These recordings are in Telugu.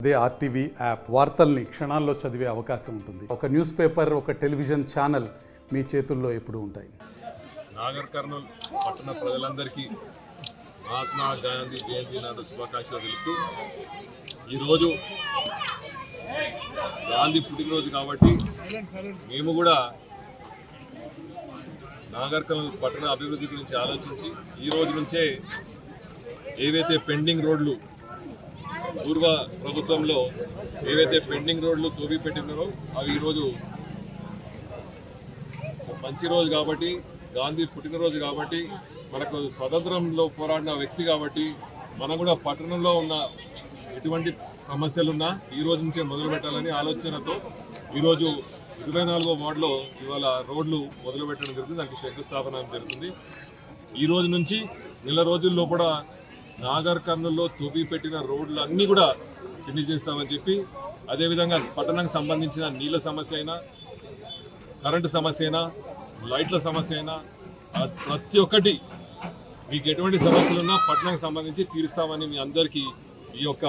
అదే ఆర్టీవీ యాప్ వార్తల్ని క్షణాల్లో చదివే అవకాశం ఉంటుంది. ఒక న్యూస్ పేపర్, ఒక టెలివిజన్ ఛానల్ మీ చేతుల్లో ఎప్పుడూ ఉంటాయి. నాగర్ కర్నూల్ పట్టణ ప్రజలందరికీ మహాత్మా గాంధీ జయంతి నాడు శుభాకాంక్షలు తెలుపుతూ ఈరోజు గాంధీ పుట్టినరోజు కాబట్టి మేము కూడా నాగర్ కర్నూల్ పట్టణ అభివృద్ధి గురించి ఆలోచించి ఈ రోజు నుంచే ఏవైతే పెండింగ్ రోడ్లు పూర్వ ప్రభుత్వంలో ఏవైతే పెండింగ్ రోడ్లు తోవిపెట్టినారో అవి ఈరోజు మంచి రోజు కాబట్టి, గాంధీ పుట్టినరోజు కాబట్టి, మనకు స్వతంత్రంలో పోరాడిన వ్యక్తి కాబట్టి మనం కూడా పట్టణంలో ఉన్న ఎటువంటి సమస్యలున్నా ఈ రోజు నుంచే మొదలు పెట్టాలని ఆలోచనతో ఈరోజు 24వ వార్డులో ఇవాళ రోడ్లు మొదలు పెట్టడం జరుగుతుంది. దానికి శంకుస్థాపన జరుగుతుంది. ఈ రోజు నుంచి నెల రోజుల్లో కూడా నాగర్ కర్నూల్లో తవ్విపెట్టిన రోడ్లు అన్నీ కూడా ఫినిష్ చేస్తామని చెప్పి, అదేవిధంగా పట్టణానికి సంబంధించిన నీళ్ళ సమస్య అయినా, కరెంటు సమస్య అయినా, లైట్ల సమస్య అయినా ప్రతి ఒక్కటి మీకు ఎటువంటి సమస్యలు ఉన్నా పట్టణానికి సంబంధించి తీరుస్తామని మీ అందరికీ ఈ యొక్క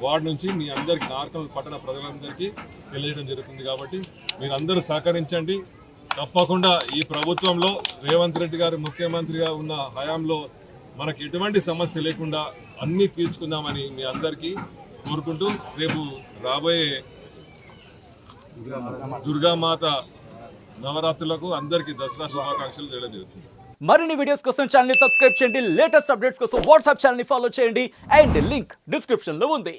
వార్డు నుంచి మీ అందరికీ నాగర్ కర్నూల్ పట్టణ ప్రజలందరికీ తెలియజేయడం జరుగుతుంది. కాబట్టి మీరు అందరూ సహకరించండి. తప్పకుండా ఈ ప్రభుత్వంలో రేవంత్ రెడ్డి గారు ముఖ్యమంత్రిగా ఉన్న హయాంలో మనకు ఎటువంటి సమస్య లేకుండా అన్నీ తీర్చుకుందామని మీ అందరికీ కోరుకుంటూ రేపు రాబోయే దుర్గామాత నవరాత్రులకు అందరికీ దసరా శుభాకాంక్షలు చేయడం జరుగుతుంది. మరిన్ని వీడియోస్ కోసం ఛానల్ ని సబ్స్క్రైబ్ చేయండి. లేటెస్ట్ అప్డేట్స్ కోసం వాట్సాప్ ఛానల్ ని ఫాలో చేయండి. అండ్ లింక్ డిస్క్రిప్షన్ లో ఉంది.